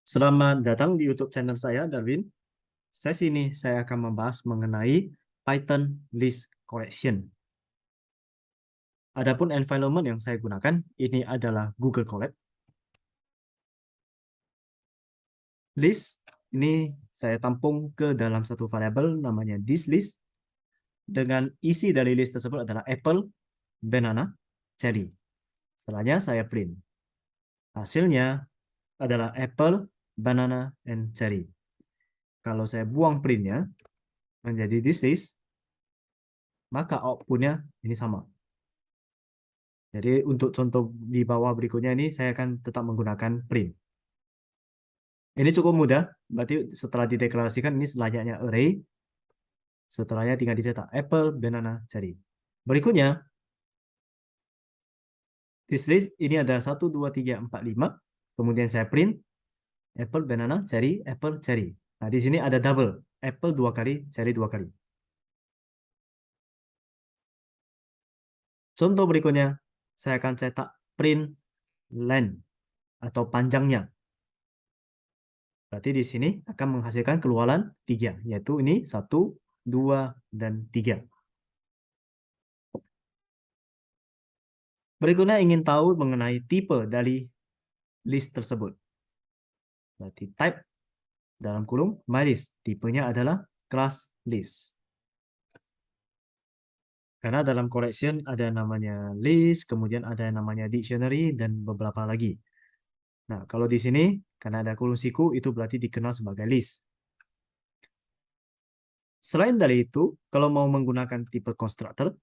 Selamat datang di YouTube channel saya, Darwin. Sesi ini saya akan membahas mengenai Python list collection. Adapun environment yang saya gunakan, ini adalah Google Colab. List ini saya tampung ke dalam satu variabel namanya thisList. Dengan isi dari list tersebut adalah apple, banana, cherry. Setelahnya saya print. Hasilnya adalah apple, banana, and cherry. Kalau saya buang printnya menjadi thisList, maka outputnya ini sama. Jadi untuk contoh di bawah berikutnya ini saya akan tetap menggunakan print. Ini cukup mudah, berarti setelah dideklarasikan ini selayaknya array. Setelahnya tinggal dicetak apple, banana, cherry. Berikutnya, this list ini ada 1, 2, 3, 4, 5. Kemudian saya print apple, banana, cherry, apple, cherry. Nah, di sini ada double, apple 2 kali, cherry 2 kali. Contoh berikutnya, saya akan cetak print length atau panjangnya. Berarti di sini akan menghasilkan keluaran 3, yaitu ini 1, 2, dan 3. Berikutnya ingin tahu mengenai tipe dari list tersebut. Berarti type dalam kurung mylist, tipenya adalah class list. Karena dalam collection ada namanya list, kemudian ada namanya dictionary, dan beberapa lagi. Nah, kalau di sini, karena ada kurung siku, itu berarti dikenal sebagai list. Selain dari itu, kalau mau menggunakan tipe constructor,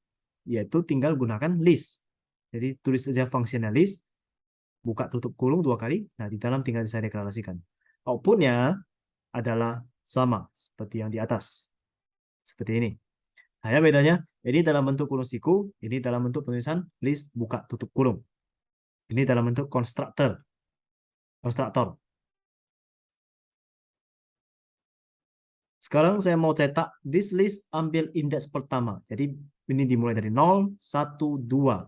yaitu tinggal gunakan list. Jadi tulis saja fungsinya list, buka tutup kurung 2 kali, nah di dalam tinggal saya deklarasikan. Outputnya adalah sama seperti yang di atas. Seperti ini. Hanya bedanya, ini dalam bentuk kurung siku, ini dalam bentuk penulisan list buka tutup kurung. Ini dalam bentuk konstruktor. Sekarang saya mau cetak this list ambil indeks pertama. Jadi ini dimulai dari 0, 1, 2.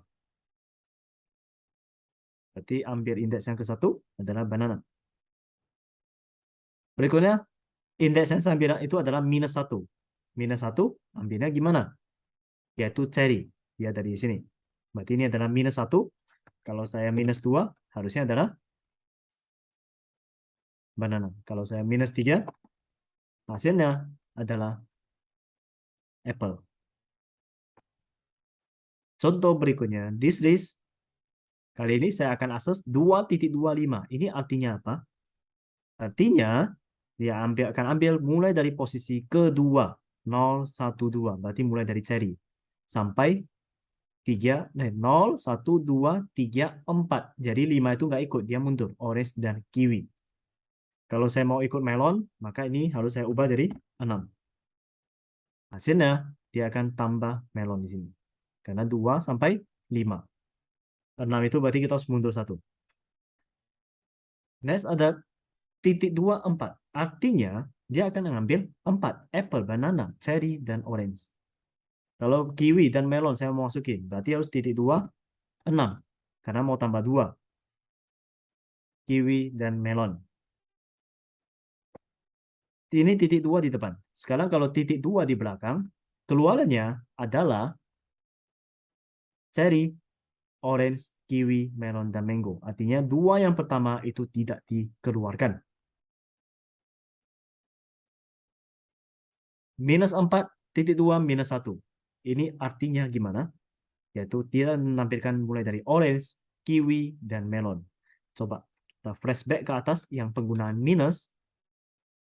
Berarti ambil indeks yang ke-1 adalah banana. Berikutnya, indeks yang saya ambil itu adalah minus 1. Minus 1 ambilnya gimana? Yaitu cherry. Ya dari sini. Berarti ini adalah minus 1. Kalau saya minus 2, harusnya adalah banana. Kalau saya minus 3, hasilnya adalah apple. Contoh berikutnya, this list. Kali ini saya akan akses 2.25. Ini artinya apa? Artinya, dia akan ambil mulai dari posisi kedua. 0, 1, 2. Berarti mulai dari cherry. Sampai 3, 0, 1, 2, 3, 4. Jadi 5 itu nggak ikut, dia mundur. Orange dan kiwi. Kalau saya mau ikut melon, maka ini harus saya ubah jadi 6. Hasilnya, dia akan tambah melon di sini. Karena 2 sampai 5. 6 itu berarti kita harus mundur 1. Next ada titik 2, 4. Artinya, dia akan mengambil 4. Apple, banana, cherry, dan orange. Kalau kiwi dan melon saya mau masukin, berarti harus titik 2, 6. Karena mau tambah 2. Kiwi dan melon. Ini titik 2 di depan. Sekarang kalau titik 2 di belakang, keluarannya adalah cherry, orange, kiwi, melon, dan mango. Artinya 2 yang pertama itu tidak dikeluarkan. Minus 4, titik 2, minus 1. Ini artinya gimana? Yaitu tidak menampilkan mulai dari orange, kiwi, dan melon. Coba kita flashback ke atas yang penggunaan minus,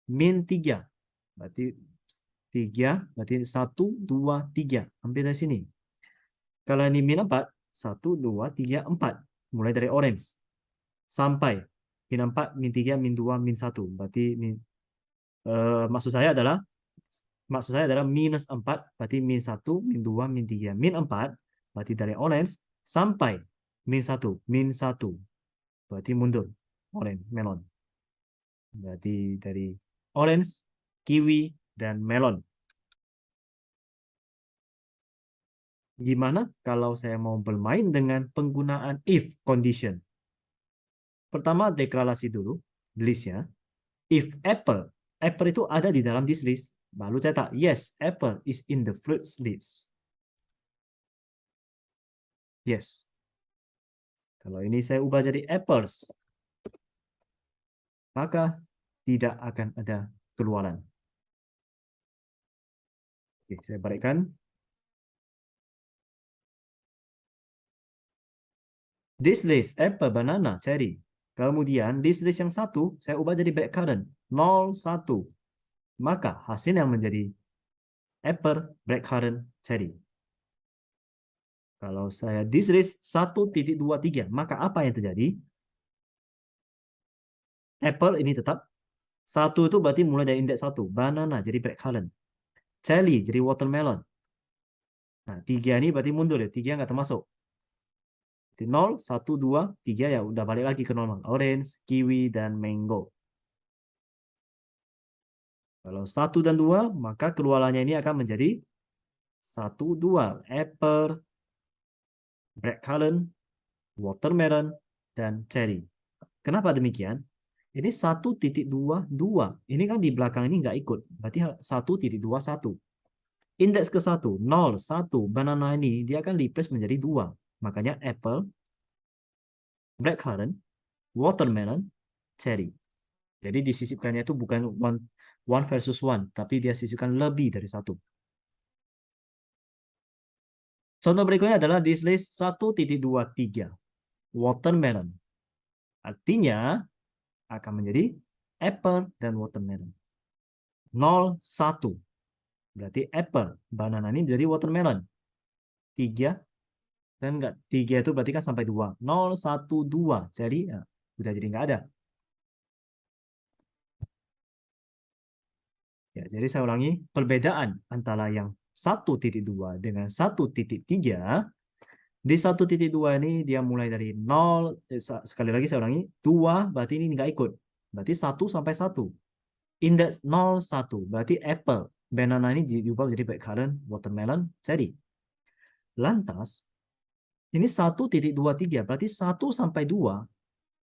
min 3. Berarti 3, berarti 1, 2, 3. Ambil dari sini. Kalau ini min 4, 1, 2, 3, 4. Mulai dari orange. Sampai min 4, min 3, min 2, min 1. Berarti maksud saya adalah minus 4, berarti min 1, min 2, min 3. Min 4, berarti dari orange sampai min 1, min 1. Berarti mundur. Orange, melon. Berarti dari orange, kiwi, dan melon. Gimana kalau saya mau bermain dengan penggunaan if condition? Pertama, deklarasi dulu. listnya. If apple, apple itu ada di dalam this list, baru cetak yes, apple is in the fruits list. Yes. Kalau ini saya ubah jadi apples, maka tidak akan ada keluaran. Oke, saya balikkan. This list, apple, banana, cherry. Kemudian this list yang satu, saya ubah jadi blackcurrant. 0, 1. Maka hasil yang menjadi apple, blackcurrant, cherry. Kalau saya this list 1.23, maka apa yang terjadi? Apple ini tetap. 1 itu berarti mulai dari indeks 1. Banana jadi blackcurrant. Cherry jadi watermelon. Nah, 3 ini berarti mundur ya. 3 nggak termasuk. 0, 1, 2, 3 ya udah balik lagi ke normal. Orange, kiwi, dan mango. Kalau 1 dan 2, maka keluarannya ini akan menjadi 1, 2. Apple, blackcurrant, watermelon, dan cherry. Kenapa demikian? Ini 1.22. Ini kan di belakang ini nggak ikut. Berarti 1.21. Indeks ke 1, 0, 1. Banana ini dia akan replace menjadi 2. Makanya apple, blackcurrant, watermelon, cherry. Jadi disisipkannya itu bukan one versus one, tapi dia sisipkan lebih dari 1. Contoh berikutnya adalah this list 1.23. Watermelon. Artinya akan menjadi apple dan watermelon. 0, 1. Berarti apple. Banana ini menjadi watermelon. 3. Dan enggak. 3 itu berarti kan sampai 2. 0, 1, 2. Jadi ya, udah jadi nggak ada. Ya, jadi saya ulangi. Perbedaan antara yang 1.2 dengan 1.3. Di 1.2 ini dia mulai dari 0. Sekali lagi saya ulangi. 2 berarti ini nggak ikut. Berarti 1 sampai 1. Indeks 0, 1. Berarti apple. Banana ini diubah menjadi blackcurrant, watermelon, cherry. Lantas, ini 1.23. Berarti 1 sampai 2.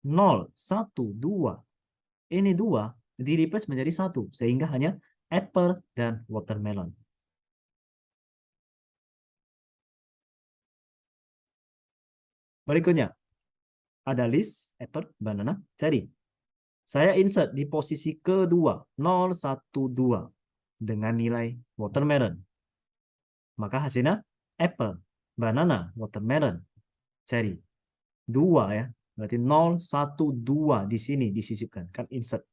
0, 1, 2. Ini 2 di-replace menjadi 1. Sehingga hanya apple dan watermelon. Berikutnya, ada list apple, banana, cherry. Saya insert di posisi kedua, 0, 1, 2. Dengan nilai watermelon. Maka hasilnya apple, banana, watermelon, cherry. 2 ya. Berarti 0, 1, 2 di sini disisipkan. Kan insert.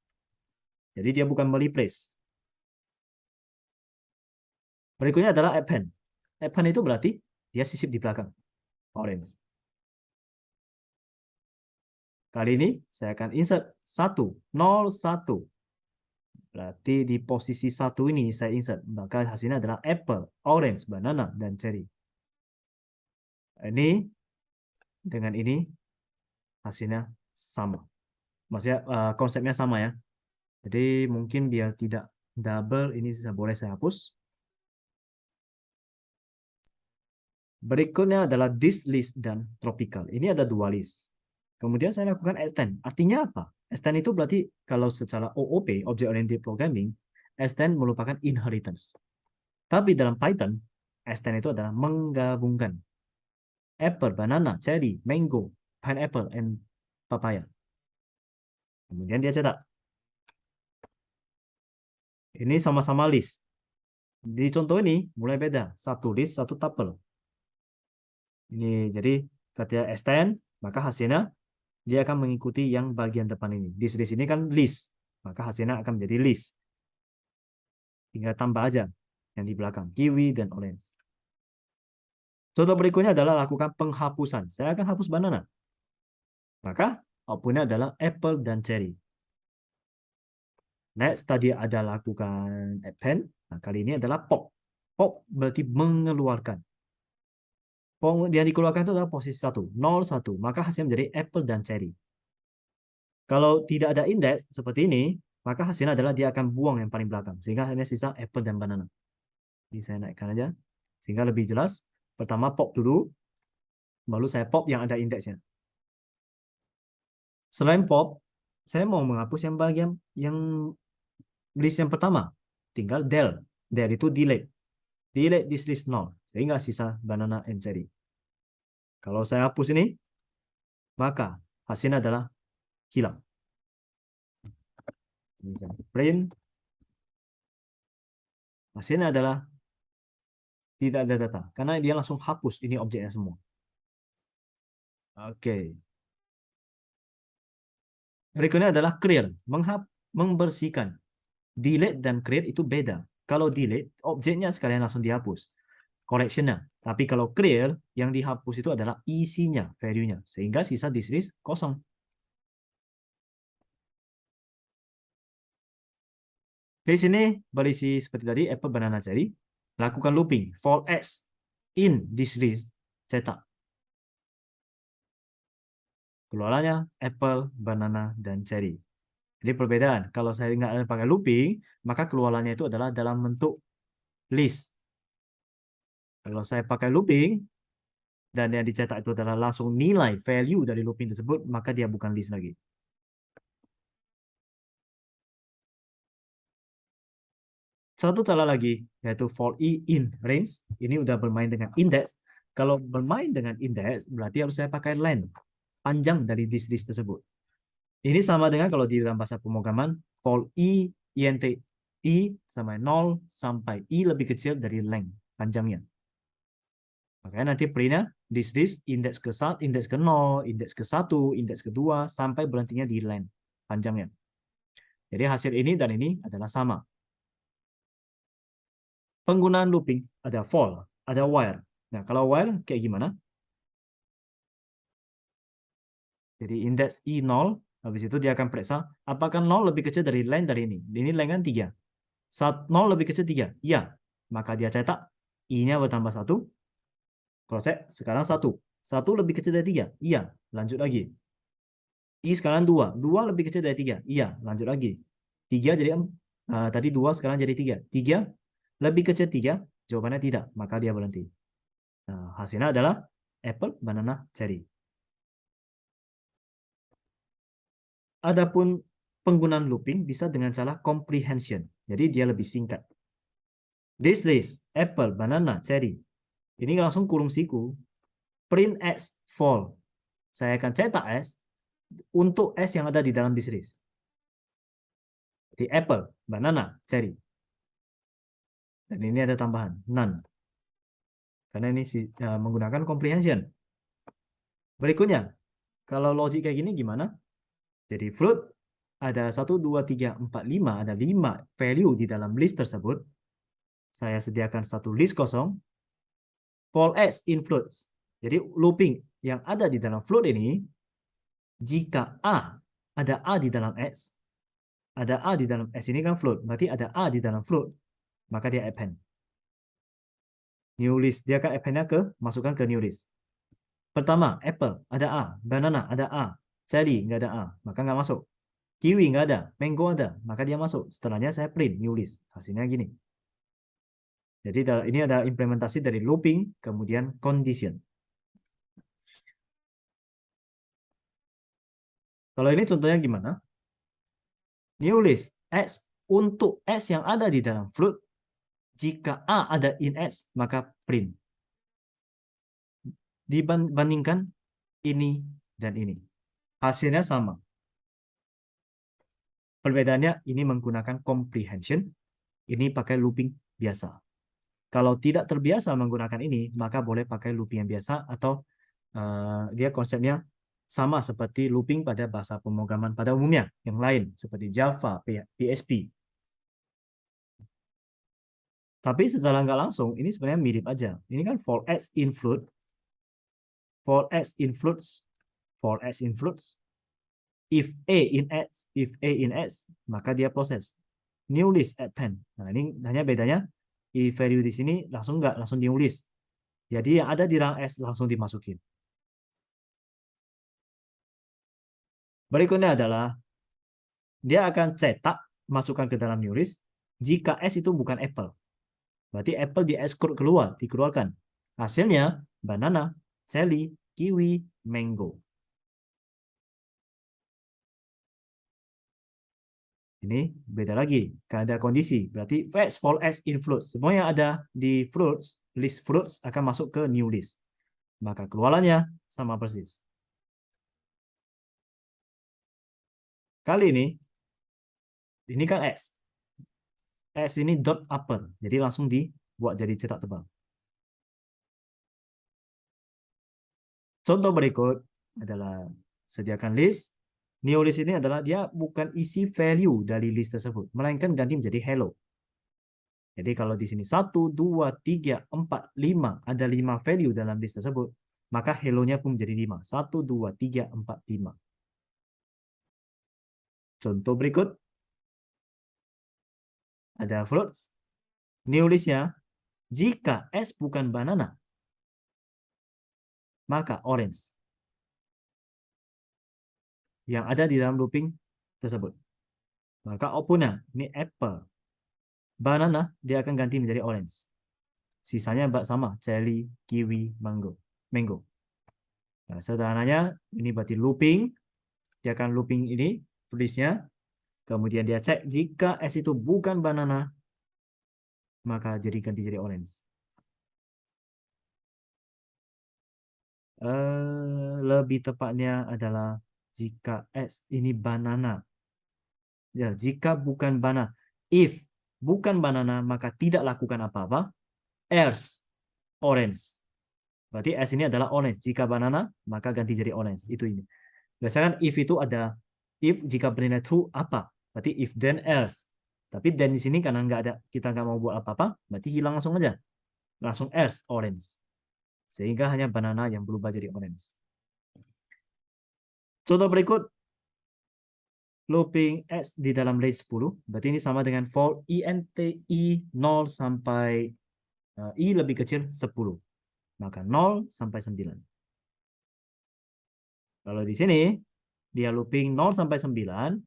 Jadi dia bukan replace. Berikutnya adalah append. Append itu berarti dia sisip di belakang. Orange. Kali ini saya akan insert 1, 0, 1. Berarti di posisi 1 ini saya insert. Maka hasilnya adalah apple, orange, banana, dan cherry. Ini dengan ini hasilnya sama. Maksudnya konsepnya sama ya. Jadi mungkin biar tidak double, ini boleh saya hapus. Berikutnya adalah this list dan tropical. Ini ada 2 list. Kemudian saya lakukan extend. Artinya apa? Extend itu berarti kalau secara OOP, Object Oriented Programming, extend merupakan inheritance. Tapi dalam Python, extend itu adalah menggabungkan apple, banana, cherry, mango, pineapple, and papaya. Kemudian dia cetak. Ini sama-sama list. Di contoh ini mulai beda. Satu list, satu tuple. Ini jadi ketika extend, maka hasilnya dia akan mengikuti yang bagian depan ini. Di list ini kan list, maka hasilnya akan menjadi list. Tinggal tambah aja yang di belakang, kiwi dan orange. Contoh berikutnya adalah lakukan penghapusan. Saya akan hapus banana. Maka outputnya adalah apple dan cherry. Next, tadi ada lakukan append. Nah, kali ini adalah pop. Pop berarti mengeluarkan. Yang dikeluarkan itu adalah posisi 1, 0, 1. Maka hasilnya menjadi apple dan cherry. Kalau tidak ada indeks seperti ini, maka hasilnya adalah dia akan buang yang paling belakang. Sehingga hanya sisa apple dan banana. Jadi saya naikkan aja. Sehingga lebih jelas. Pertama pop dulu. Baru saya pop yang ada indeksnya. Selain pop, saya mau menghapus yang bagian yang list yang pertama. Tinggal del. Del itu delete. Delete this list nol. Sehingga sisa banana and cherry. Kalau saya hapus ini, maka hasilnya adalah hilang. Print. Hasilnya adalah tidak ada data. Karena dia langsung hapus ini objeknya semua. Oke. Berikutnya adalah clear. Membersihkan. Delete dan clear itu beda. Kalau delete, objeknya sekalian langsung dihapus. Collection-nya. Tapi kalau clear, yang dihapus itu adalah isinya, value-nya. Sehingga sisa this list kosong. Di sini berisi seperti tadi, apple, banana, cherry. Lakukan looping. For x in this list, cetak. Keluarannya apple, banana, dan cherry. Jadi perbedaan. Kalau saya nggak pakai looping, maka keluarannya itu adalah dalam bentuk list. Kalau saya pakai looping, dan yang dicetak itu adalah langsung nilai value dari looping tersebut, maka dia bukan list lagi. Satu cara lagi, yaitu for i in range. Ini udah bermain dengan index. Kalau bermain dengan index, berarti harus saya pakai len. Panjang dari this list tersebut. Ini sama dengan kalau di dalam bahasa pemrograman, for i int i sama 0 sampai i lebih kecil dari length, panjangnya. Makanya nanti printnya this list indeks ke 1, indeks ke 0, indeks ke 1, indeks ke 2, sampai berhentinya di length, panjangnya. Jadi hasil ini dan ini adalah sama. Penggunaan looping, ada for, ada while. Nah, kalau while kayak gimana? Jadi indeks i0, habis itu dia akan periksa apakah 0 lebih kecil dari length dari ini. Ini length kan 3. 0 lebih kecil 3. Iya. Maka dia cetak i-nya bertambah 1. Proses sekarang 1. 1 lebih kecil dari 3. Iya. Lanjut lagi. I sekarang 2. 2 lebih kecil dari 3. Iya. Lanjut lagi. 3 jadi tadi 2 sekarang jadi 3. 3 lebih kecil 3. Jawabannya tidak. Maka dia berhenti. Nah, hasilnya adalah apple, banana, cherry. Adapun penggunaan looping bisa dengan cara comprehension. Jadi dia lebih singkat. This list, apple, banana, cherry. Ini langsung kurung siku. Print S fall. Saya akan cetak S untuk S yang ada di dalam this list. Di apple, banana, cherry. Dan ini ada tambahan, none. Karena ini menggunakan comprehension. Berikutnya, kalau logik kayak gini gimana? Jadi float ada 1, 2, 3, 4, 5. Ada 5 value di dalam list tersebut. Saya sediakan satu list kosong. For X in floats. Jadi looping yang ada di dalam float ini, jika ada A di dalam X, ada A di dalam S ini kan float, berarti ada A di dalam float, maka dia append. New list, dia akan append-nya masukkan ke new list. Pertama, apple, ada A. Banana, ada A. Cherry, nggak ada A, maka nggak masuk. Kiwi, nggak ada. Mango ada, maka dia masuk. Setelahnya saya print new list. Hasilnya gini. Jadi ini ada implementasi dari looping, kemudian condition. Kalau ini contohnya gimana? New list, X untuk S yang ada di dalam float, jika A ada in S, maka print. Dibandingkan ini dan ini. Hasilnya sama. Perbedaannya ini menggunakan comprehension, ini pakai looping biasa. Kalau tidak terbiasa menggunakan ini, maka boleh pakai looping yang biasa atau dia konsepnya sama seperti looping pada bahasa pemrograman pada umumnya yang lain seperti Java, PHP. Tapi secara nggak langsung ini sebenarnya mirip aja. Ini kan for X in float, for X in floats, for X in floats. If A in X, maka dia proses new list append. Nah, ini hanya bedanya if value di sini langsung nggak langsung new list. Jadi yang ada di rang S langsung dimasukin. Berikutnya adalah dia akan cetak masukkan ke dalam new list jika S itu bukan apple. Berarti apple di exclude dikeluarkan. Hasilnya banana, cherry, kiwi, mango. Ini beda lagi. Karena ada kondisi. Berarti fetch for X in fruits. Semua yang ada di fruits, list fruits akan masuk ke new list. Maka keluarannya sama persis. Kali ini kan X. X ini dot upper. Jadi langsung dibuat jadi cetak tebal. Contoh berikut adalah sediakan list. New list ini adalah dia bukan isi value dari list tersebut, melainkan ganti menjadi hello. Jadi kalau di sini 1, 2, 3, 4, 5, ada 5 value dalam list tersebut, maka hello-nya pun menjadi 5. 1, 2, 3, 4, 5. Contoh berikut, ada fruits. New list-nya, jika S bukan banana, maka orange. Yang ada di dalam looping tersebut. Maka output-nya, ini apple. Banana, dia akan ganti menjadi orange. Sisanya sama, cherry, kiwi, mango. Nah, sederhananya, ini berarti looping. Dia akan looping ini, listnya. Kemudian dia cek, jika S itu bukan banana, maka ganti jadi orange. Lebih tepatnya adalah jika S ini banana. Ya, jika bukan banana. If bukan banana, maka tidak lakukan apa-apa. Else, orange. Berarti S ini adalah orange. Jika banana, maka ganti jadi orange. Itu ini. Biasanya kan if itu ada, if jika bernilai true apa. Berarti if then else. Tapi then di sini karena nggak ada, kita nggak mau buat apa-apa, berarti hilang langsung aja. Langsung else, orange. Sehingga hanya banana yang berubah jadi orange. Contoh berikut, looping X di dalam range 10. Berarti ini sama dengan for int i 0 sampai i lebih kecil 10. Maka 0 sampai 9. Kalau di sini, dia looping 0 sampai 9,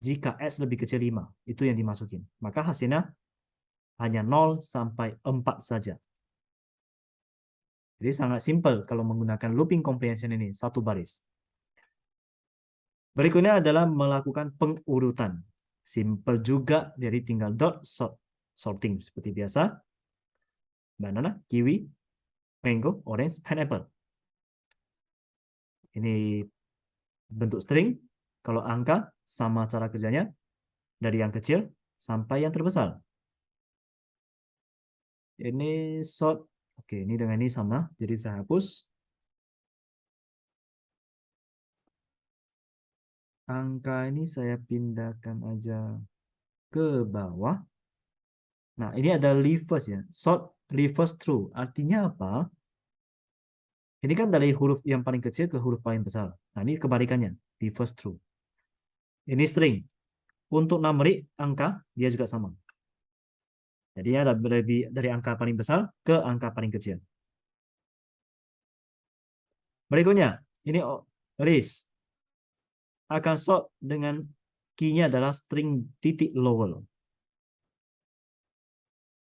jika S lebih kecil 5. Itu yang dimasukin. Maka hasilnya hanya 0 sampai 4 saja. Jadi sangat simpel kalau menggunakan looping comprehension ini, satu baris. Berikutnya adalah melakukan pengurutan. Simple juga, jadi tinggal dot sorting seperti biasa. Banana, kiwi, mango, orange, pineapple. Ini bentuk string. Kalau angka, sama cara kerjanya. Dari yang kecil sampai yang terbesar. Ini sort. Oke, ini dengan ini sama. Jadi saya hapus. Angka ini saya pindahkan aja ke bawah. Nah, ini ada reverse ya. Sort reverse true. Artinya apa? Ini kan dari huruf yang paling kecil ke huruf paling besar. Nah, ini kebalikannya. Reverse true. Ini string. Untuk numeric angka, dia juga sama. Jadi ada dari angka paling besar ke angka paling kecil. Berikutnya, ini list. Akan sort dengan key-nya adalah string titik lower.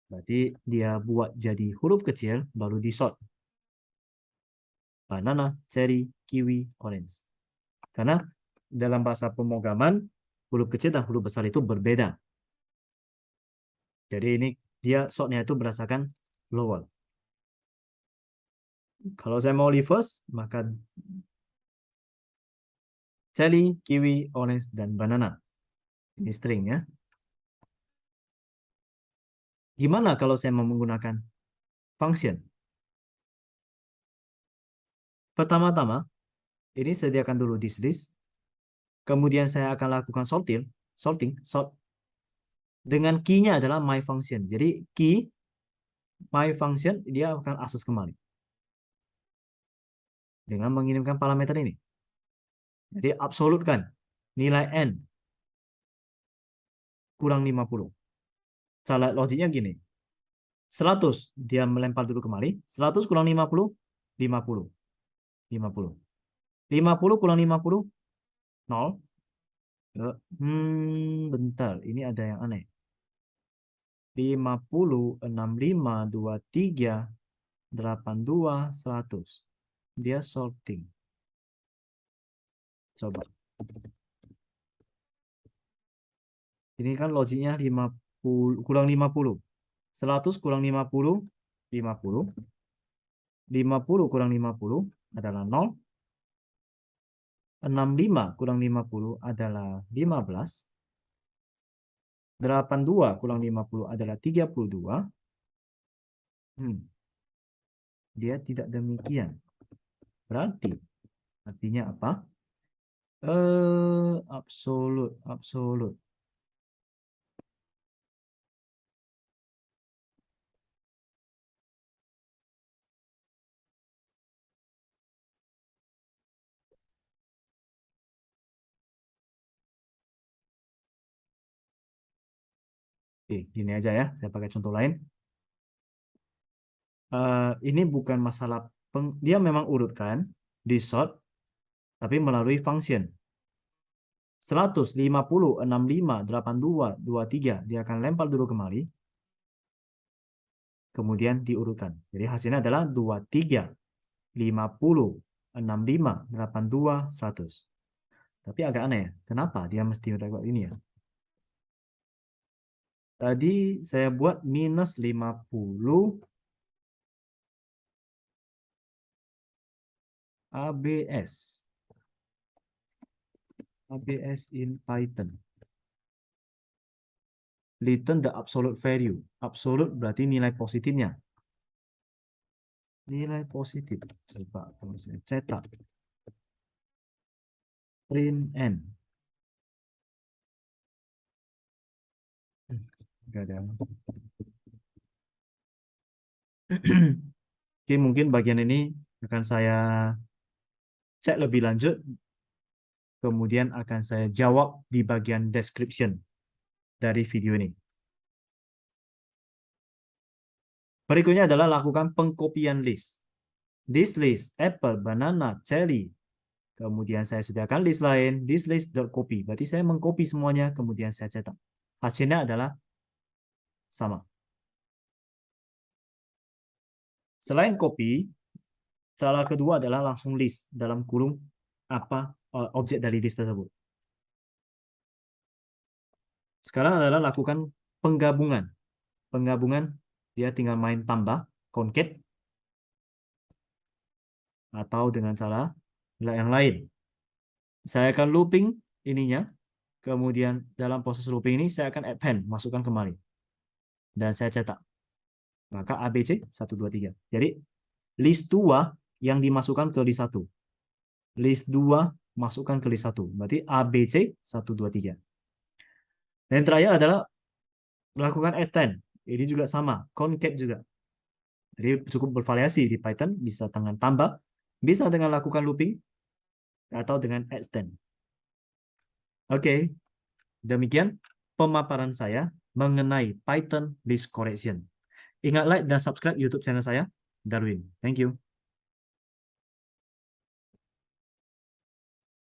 Berarti dia buat jadi huruf kecil, baru di sort. Banana, cherry, kiwi, orange. Karena dalam bahasa pemrograman, huruf kecil dan huruf besar itu berbeda. Jadi ini dia sortnya itu berdasarkan lower. Kalau saya mau reverse, maka cherry, kiwi, orange, dan banana. Ini string ya. Gimana kalau saya mau menggunakan function? Pertama-tama, ini sediakan dulu this list. Kemudian saya akan lakukan sorting, sort. Dengan key-nya adalah my function. Jadi key my function dia akan akses kembali dengan mengirimkan parameter ini. Jadi absolutkan nilai n kurang 50. Cara logiknya gini. 100 dia melempar dulu kembali. 100 kurang 50, 50. 50. 50 kurang 50, 0. Bentar. Ini ada yang aneh. 50, 65, 23, 82, 100. Dia sorting. Coba. Ini kan logiknya 50 kurang 50. 100 kurang 50, 50. 50 kurang 50 adalah 0. 65 kurang 50 adalah 15. 82 kurang 50 adalah 32. Dia tidak demikian. Berarti artinya apa? Absolut, absolut. Oke, gini aja ya. Saya pakai contoh lain. Ini bukan masalah dia memang urutkan di sort tapi melalui function 100, 50, 65, 82, 23 dia akan lempar dulu kemari kemudian diurutkan. Jadi hasilnya adalah 23, 50, 65, 82, 100. Tapi agak aneh ya. Kenapa dia mesti udah ini ya? Tadi saya buat minus 50 ABS. ABS in Python. Return the absolute value. Absolute berarti nilai positifnya. Nilai positif. Coba kalau saya cetak. Print n. Enggak ada. Oke, mungkin bagian ini akan saya cek lebih lanjut. Kemudian akan saya jawab di bagian description dari video ini. Berikutnya adalah lakukan pengkopian list. This list, apple, banana, cherry. Kemudian saya sediakan list lain, this list.copy. Berarti saya mengcopy semuanya, kemudian saya cetak. Hasilnya adalah sama. Selain copy, cara kedua adalah langsung list dalam kurung apa objek dari list tersebut. Sekarang adalah lakukan penggabungan. Penggabungan dia tinggal main tambah, concat, atau dengan cara yang lain. Saya akan looping ininya, kemudian dalam proses looping ini saya akan append, masukkan kembali. Dan saya cetak. Maka ABC 1, 2, 3. Jadi list 2 yang dimasukkan ke list 1. List 2 masukkan ke list 1. Berarti ABC 1, 2, 3. Dan yang terakhir adalah melakukan extend. Ini juga sama, concat juga. Jadi cukup bervariasi di Python, bisa dengan tambah, bisa dengan lakukan looping, atau dengan extend. Oke, demikian pemaparan saya mengenai Python list correction. Ingat like dan subscribe YouTube channel saya, Darwin. Thank you.